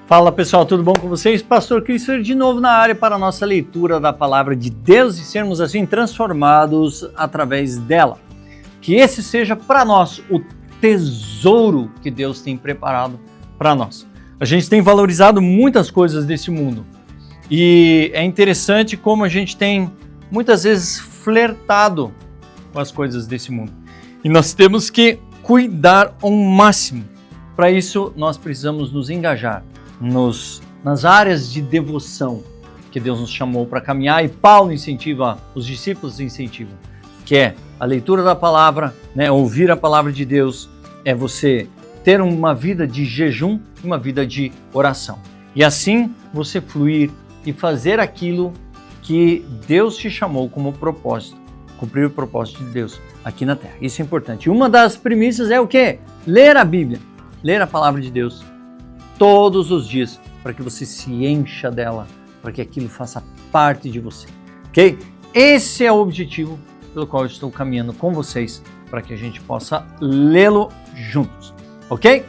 Fala pessoal, tudo bom com vocês? Pastor Christopher de novo na área para a nossa leitura da Palavra de Deus e sermos assim transformados através dela. Que esse seja para nós o tesouro que Deus tem preparado para nós. A gente tem valorizado muitas coisas desse mundo e é interessante como a gente tem muitas vezes flertado com as coisas desse mundo. E nós temos que cuidar ao máximo. Para isso nós precisamos nos engajar nas áreas de devoção que Deus nos chamou para caminhar e Paulo incentiva, os discípulos incentivam, que é a leitura da palavra, ouvir a palavra de Deus, é você ter uma vida de jejum e uma vida de oração. E assim você fluir e fazer aquilo que Deus te chamou como propósito, cumprir o propósito de Deus aqui na terra. Isso é importante. E uma das premissas é o quê? Ler a Bíblia, ler a palavra de Deus todos os dias, para que você se encha dela, para que aquilo faça parte de você, ok? Esse é o objetivo pelo qual eu estou caminhando com vocês, para que a gente possa lê-lo juntos, ok?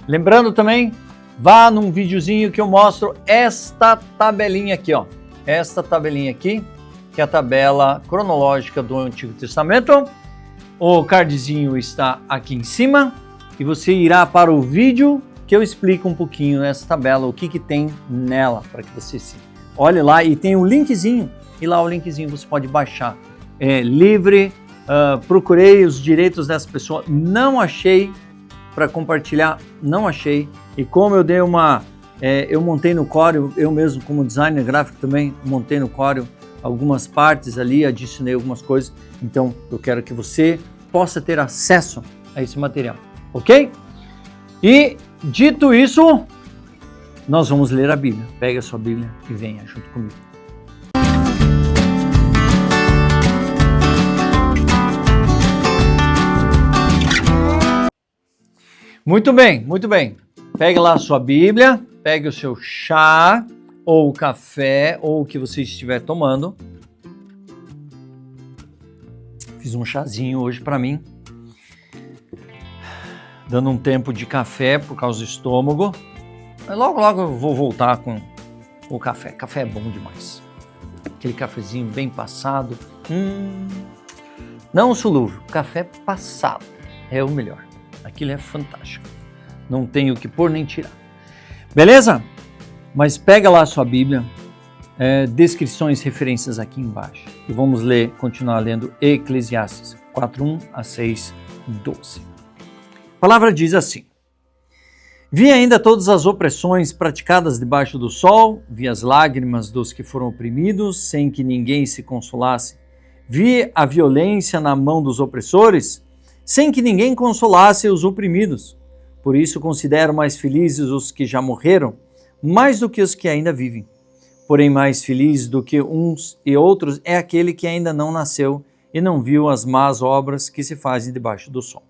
Lembrando também, vá num videozinho que eu mostro esta tabelinha aqui, ó. Esta tabelinha aqui, que é a tabela cronológica do Antigo Testamento. O cardzinho está aqui em cima e você irá para o vídeo que eu explico um pouquinho nessa tabela, o que tem nela, para que você se olhe lá e tem um linkzinho, e lá o linkzinho você pode baixar. É livre, procurei os direitos dessa pessoa, não achei para compartilhar, não achei, e como eu dei eu montei no Corel, eu mesmo como designer gráfico também, montei no Corel algumas partes ali, adicionei algumas coisas, então eu quero que você possa ter acesso a esse material, ok? E dito isso, nós vamos ler a Bíblia. Pega a sua Bíblia e venha junto comigo. Muito bem, muito bem. Pega lá a sua Bíblia, pegue o seu chá, ou café, ou o que você estiver tomando. Fiz um chazinho hoje para mim. Dando um tempo de café por causa do estômago. Mas logo eu vou voltar com o café. Café é bom demais. Aquele cafezinho bem passado. Não solúvel, café passado é o melhor. Aquilo é fantástico. Não tem o que pôr nem tirar. Beleza? Mas pega lá a sua Bíblia. Descrições, referências aqui embaixo. E vamos continuar lendo Eclesiastes 4:1 a 6:12. A palavra diz assim: vi ainda todas as opressões praticadas debaixo do sol, vi as lágrimas dos que foram oprimidos, sem que ninguém se consolasse. Vi a violência na mão dos opressores, sem que ninguém consolasse os oprimidos. Por isso considero mais felizes os que já morreram, mais do que os que ainda vivem. Porém, mais feliz do que uns e outros é aquele que ainda não nasceu e não viu as más obras que se fazem debaixo do sol.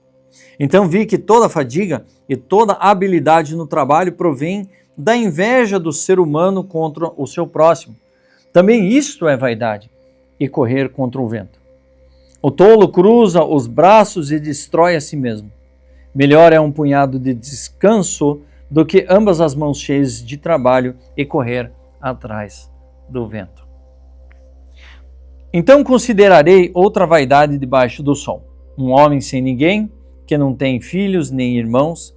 Então vi que toda fadiga e toda habilidade no trabalho provém da inveja do ser humano contra o seu próximo. Também isto é vaidade e correr contra o vento. O tolo cruza os braços e destrói a si mesmo. Melhor é um punhado de descanso do que ambas as mãos cheias de trabalho e correr atrás do vento. Então considerarei outra vaidade debaixo do sol. Um homem sem ninguém, que não tem filhos nem irmãos,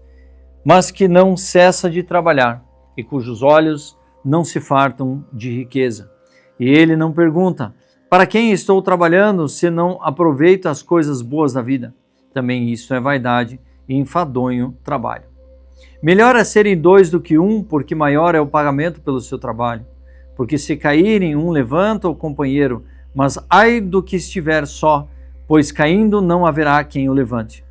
mas que não cessa de trabalhar e cujos olhos não se fartam de riqueza. E ele não pergunta, para quem estou trabalhando se não aproveito as coisas boas da vida? Também isso é vaidade e enfadonho trabalho. Melhor é serem dois do que um, porque maior é o pagamento pelo seu trabalho. Porque se caírem, um levanta o companheiro, mas ai do que estiver só, pois caindo não haverá quem o levante.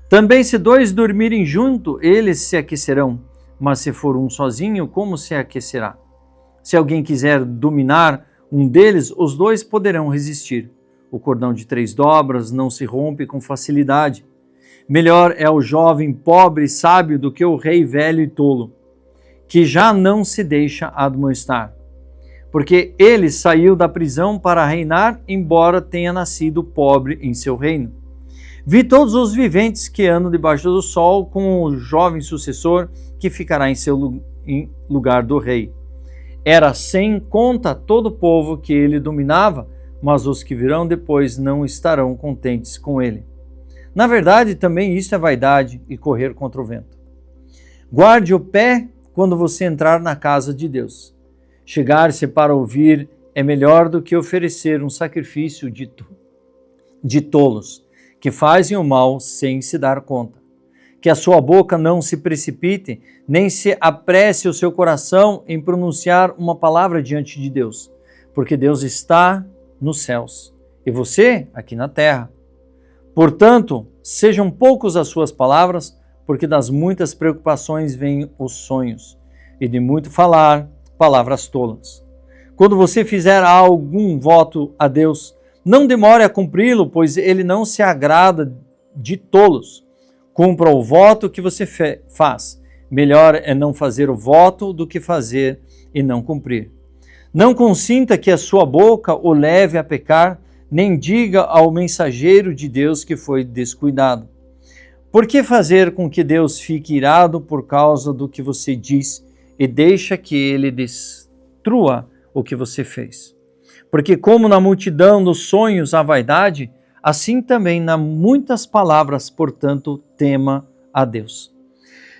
Também se dois dormirem junto, eles se aquecerão, mas se for um sozinho, como se aquecerá? Se alguém quiser dominar um deles, os dois poderão resistir. O cordão de 3 dobras não se rompe com facilidade. Melhor é o jovem pobre e sábio do que o rei velho e tolo, que já não se deixa admoestar. Porque ele saiu da prisão para reinar, embora tenha nascido pobre em seu reino. Vi todos os viventes que andam debaixo do sol, com o jovem sucessor que ficará em em lugar do rei. Era sem conta todo o povo que ele dominava, mas os que virão depois não estarão contentes com ele. Na verdade, também isso é vaidade e correr contra o vento. Guarde o pé quando você entrar na casa de Deus. Chegar-se para ouvir é melhor do que oferecer um sacrifício de tolos, que fazem o mal sem se dar conta. Que a sua boca não se precipite, nem se apresse o seu coração em pronunciar uma palavra diante de Deus, porque Deus está nos céus e você aqui na terra. Portanto, sejam poucos as suas palavras, porque das muitas preocupações vêm os sonhos, e de muito falar, palavras tolas. Quando você fizer algum voto a Deus, não demore a cumpri-lo, pois ele não se agrada de tolos. Cumpra o voto que você faz. Melhor é não fazer o voto do que fazer e não cumprir. Não consinta que a sua boca o leve a pecar, nem diga ao mensageiro de Deus que foi descuidado. Por que fazer com que Deus fique irado por causa do que você diz e deixa que ele destrua o que você fez? Porque como na multidão dos sonhos há vaidade, assim também na muitas palavras, portanto, tema a Deus.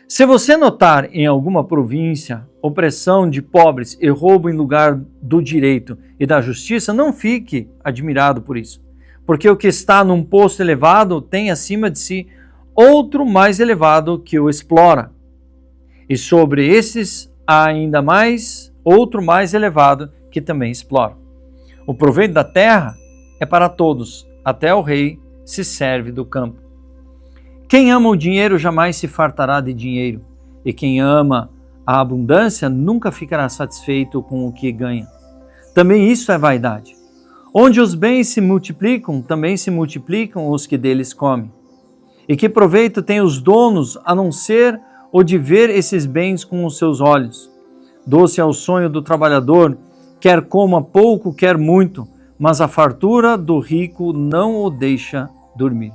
Se você notar em alguma província opressão de pobres e roubo em lugar do direito e da justiça, não fique admirado por isso, porque o que está num posto elevado tem acima de si outro mais elevado que o explora, e sobre esses há ainda mais outro mais elevado que também explora. O proveito da terra é para todos, até o rei se serve do campo. Quem ama o dinheiro jamais se fartará de dinheiro, e quem ama a abundância nunca ficará satisfeito com o que ganha. Também isso é vaidade. Onde os bens se multiplicam, também se multiplicam os que deles comem. E que proveito têm os donos, a não ser o de ver esses bens com os seus olhos? Doce é o sonho do trabalhador, quer coma pouco, quer muito, mas a fartura do rico não o deixa dormir.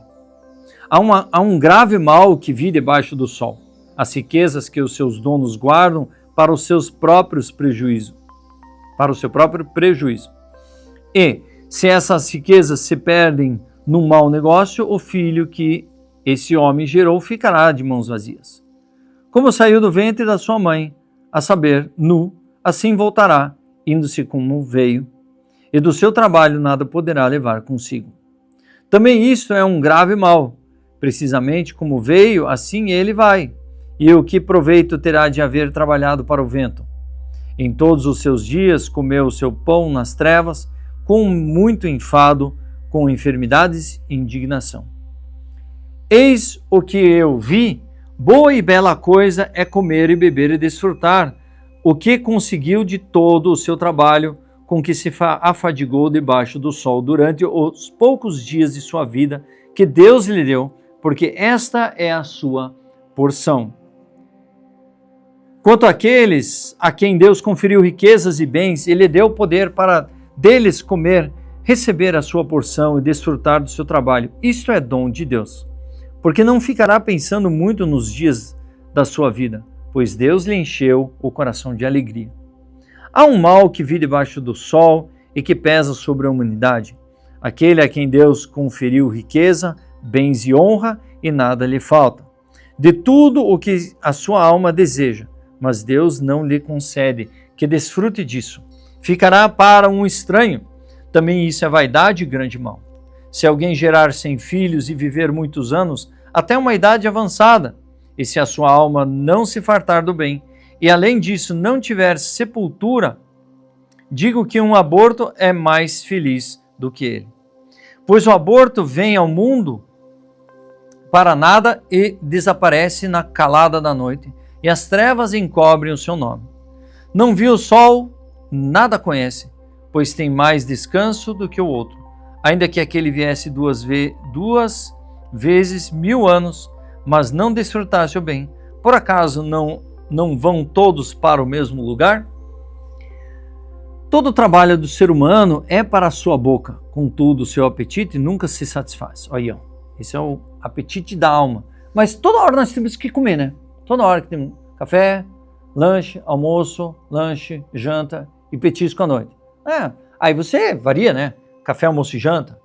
Há um grave mal que vi debaixo do sol, as riquezas que os seus donos guardam para os seus próprios prejuízos, para o seu próprio prejuízo. E, se essas riquezas se perdem num mau negócio, o filho que esse homem gerou ficará de mãos vazias. Como saiu do ventre da sua mãe, a saber, nu, assim voltará, indo-se como veio, e do seu trabalho nada poderá levar consigo. Também isto é um grave mal. Precisamente como veio, assim ele vai. E o que proveito terá de haver trabalhado para o vento? Em todos os seus dias comeu o seu pão nas trevas, com muito enfado, com enfermidades e indignação. Eis o que eu vi, boa e bela coisa é comer e beber e desfrutar, o que conseguiu de todo o seu trabalho, com que se afadigou debaixo do sol durante os poucos dias de sua vida que Deus lhe deu, porque esta é a sua porção. Quanto àqueles a quem Deus conferiu riquezas e bens, ele deu poder para deles comer, receber a sua porção e desfrutar do seu trabalho. Isto é dom de Deus, porque não ficará pensando muito nos dias da sua vida, pois Deus lhe encheu o coração de alegria. Há um mal que vi debaixo do sol e que pesa sobre a humanidade, aquele a quem Deus conferiu riqueza, bens e honra, e nada lhe falta, de tudo o que a sua alma deseja, mas Deus não lhe concede que desfrute disso. Ficará para um estranho. Também isso é vaidade e grande mal. Se alguém gerar 100 filhos e viver muitos anos, até uma idade avançada, e se a sua alma não se fartar do bem, e além disso não tiver sepultura, digo que um aborto é mais feliz do que ele. Pois o aborto vem ao mundo para nada e desaparece na calada da noite, e as trevas encobrem o seu nome. Não viu o sol, nada conhece, pois tem mais descanso do que o outro. Ainda que aquele viesse duas vezes 1000 anos, mas não desfrutasse o bem, por acaso não vão todos para o mesmo lugar? Todo o trabalho do ser humano é para a sua boca, contudo o seu apetite nunca se satisfaz. Olha aí, ó. Esse é o apetite da alma. Mas toda hora nós temos que comer, né? Toda hora que tem café, lanche, almoço, lanche, janta e petisco à noite. Aí você varia, né? Café, almoço e janta,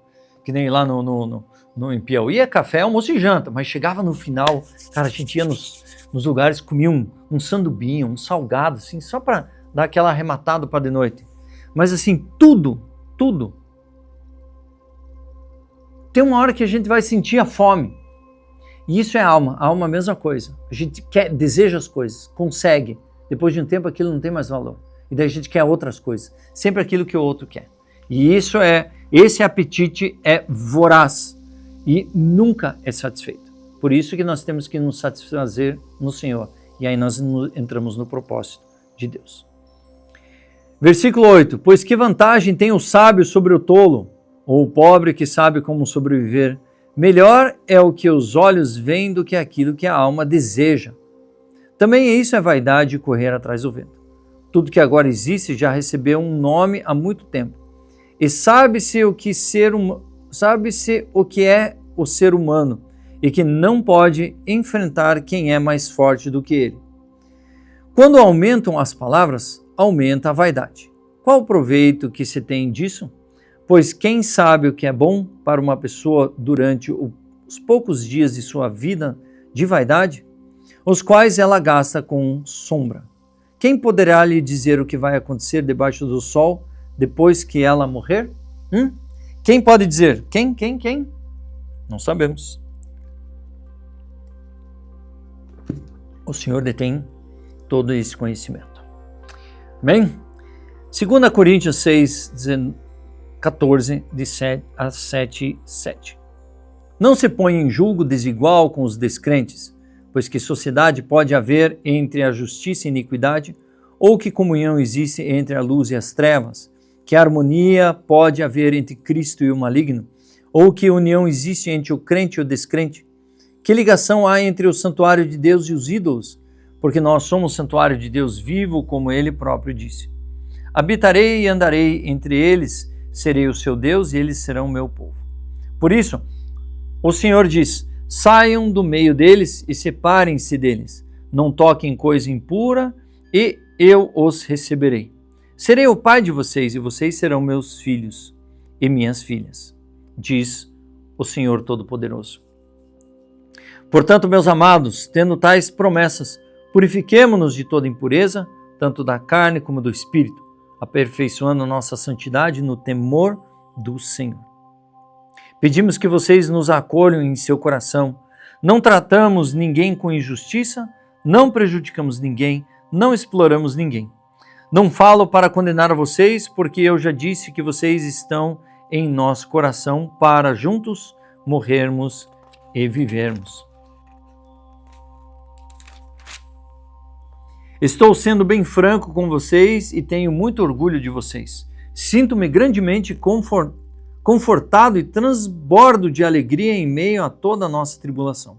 que nem lá em Piauí é café, almoço e janta, mas chegava no final, cara, a gente ia nos lugares, comia um sandubinho, um salgado, assim, só para dar aquela arrematada para de noite. Mas assim, tudo. Tem uma hora que a gente vai sentir a fome. E isso é alma. A alma é a mesma coisa. A gente deseja as coisas, consegue. Depois de um tempo aquilo não tem mais valor. E daí a gente quer outras coisas. Sempre aquilo que o outro quer. E esse apetite é voraz e nunca é satisfeito. Por isso que nós temos que nos satisfazer no Senhor. E aí nós entramos no propósito de Deus. Versículo 8. Pois que vantagem tem o sábio sobre o tolo, ou o pobre que sabe como sobreviver? Melhor é o que os olhos veem do que aquilo que a alma deseja. Também isso é vaidade e correr atrás do vento. Tudo que agora existe já recebeu um nome há muito tempo. E sabe-se o que é o ser humano e que não pode enfrentar quem é mais forte do que ele. Quando aumentam as palavras, aumenta a vaidade. Qual o proveito que se tem disso? Pois quem sabe o que é bom para uma pessoa durante os poucos dias de sua vida de vaidade, os quais ela gasta com sombra? Quem poderá lhe dizer o que vai acontecer debaixo do sol depois que ela morrer? Quem pode dizer? Quem? Não sabemos. O Senhor detém todo esse conhecimento. Amém? 2 Coríntios 6, 14, de 7 a 7. Não se ponha em julgo desigual com os descrentes, pois que sociedade pode haver entre a justiça e a iniquidade, ou que comunhão existe entre a luz e as trevas, que harmonia pode haver entre Cristo e o maligno, ou que união existe entre o crente e o descrente? Que ligação há entre o santuário de Deus e os ídolos? Porque nós somos santuário de Deus vivo, como ele próprio disse. Habitarei e andarei entre eles, serei o seu Deus e eles serão o meu povo. Por isso, o Senhor diz: saiam do meio deles e separem-se deles. Não toquem coisa impura e eu os receberei. Serei o pai de vocês e vocês serão meus filhos e minhas filhas, diz o Senhor Todo-Poderoso. Portanto, meus amados, tendo tais promessas, purifiquemo-nos de toda impureza, tanto da carne como do espírito, aperfeiçoando nossa santidade no temor do Senhor. Pedimos que vocês nos acolham em seu coração. Não tratamos ninguém com injustiça, não prejudicamos ninguém, não exploramos ninguém. Não falo para condenar vocês, porque eu já disse que vocês estão em nosso coração para juntos morrermos e vivermos. Estou sendo bem franco com vocês e tenho muito orgulho de vocês. Sinto-me grandemente confortado e transbordo de alegria em meio a toda a nossa tribulação.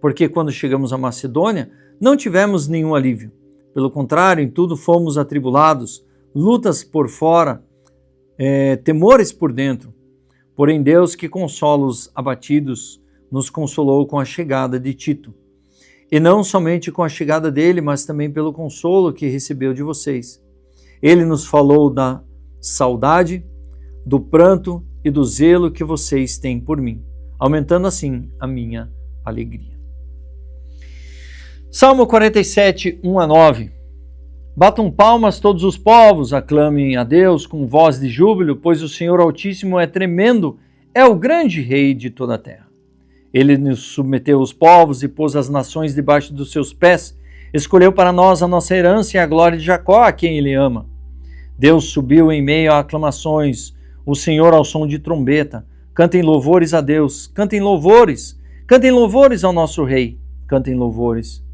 Porque quando chegamos a Macedônia, não tivemos nenhum alívio. Pelo contrário, em tudo fomos atribulados, lutas por fora, temores por dentro. Porém, Deus, que consola os abatidos, nos consolou com a chegada de Tito. E não somente com a chegada dele, mas também pelo consolo que recebeu de vocês. Ele nos falou da saudade, do pranto e do zelo que vocês têm por mim, aumentando assim a minha alegria. Salmo 47, 1 a 9. Batam palmas todos os povos, aclamem a Deus com voz de júbilo, pois o Senhor Altíssimo é tremendo, é o grande Rei de toda a terra. Ele nos submeteu os povos e pôs as nações debaixo dos seus pés, escolheu para nós a nossa herança e a glória de Jacó, a quem ele ama. Deus subiu em meio a aclamações, o Senhor ao som de trombeta. Cantem louvores a Deus, cantem louvores ao nosso Rei, cantem louvores.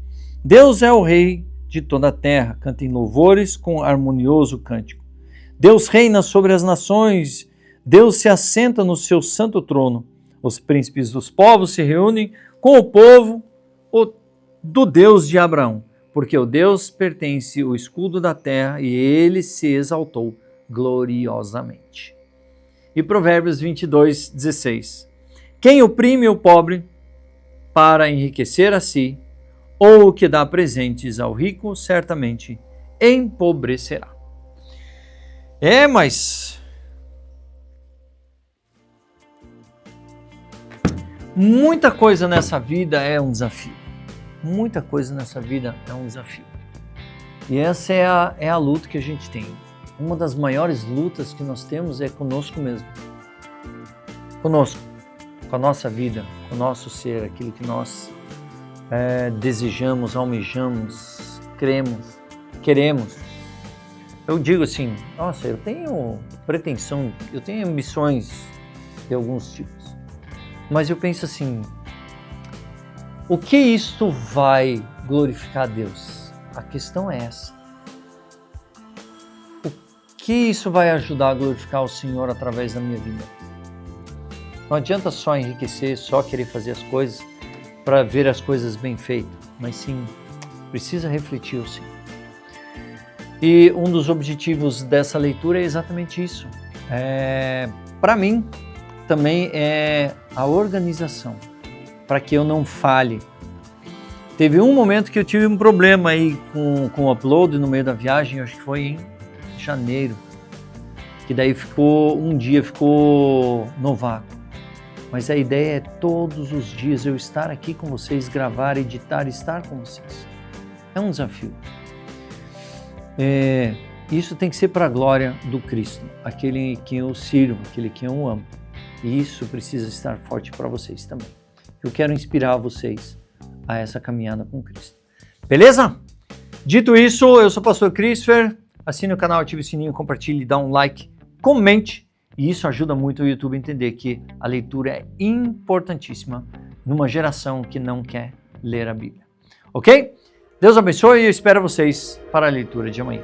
Deus é o Rei de toda a terra, cantem louvores com harmonioso cântico. Deus reina sobre as nações, Deus se assenta no seu santo trono. Os príncipes dos povos se reúnem com o povo do Deus de Abraão, porque o Deus pertence o escudo da terra e ele se exaltou gloriosamente. E Provérbios 22, 16. Quem oprime o pobre para enriquecer a si, ou o que dá presentes ao rico, certamente empobrecerá. Mas muita coisa nessa vida é um desafio. Muita coisa nessa vida é um desafio. E essa é a luta que a gente tem. Uma das maiores lutas que nós temos é conosco mesmo. Conosco, com a nossa vida, com o nosso ser, aquilo que nós desejamos, almejamos, queremos. Eu digo assim, nossa, eu tenho pretensão, eu tenho ambições de alguns tipos, mas eu penso assim, o que isto vai glorificar a Deus? A questão é essa. O que isso vai ajudar a glorificar o Senhor através da minha vida? Não adianta só enriquecer, só querer fazer as coisas para ver as coisas bem feitas, mas sim, precisa refletir o Senhor. E um dos objetivos dessa leitura é exatamente isso. Para mim, também é a organização, para que eu não falhe. Teve um momento que eu tive um problema aí com o upload no meio da viagem, acho que foi em janeiro, que daí ficou no vácuo. Mas a ideia é todos os dias eu estar aqui com vocês, gravar, editar, estar com vocês. É um desafio. Isso tem que ser para a glória do Cristo, aquele que eu sirvo, aquele que eu amo. E isso precisa estar forte para vocês também. Eu quero inspirar vocês a essa caminhada com Cristo. Beleza? Dito isso, eu sou o pastor Christopher. Assine o canal, ative o sininho, compartilhe, dá um like, comente. E isso ajuda muito o YouTube a entender que a leitura é importantíssima numa geração que não quer ler a Bíblia. Ok? Deus abençoe e eu espero vocês para a leitura de amanhã.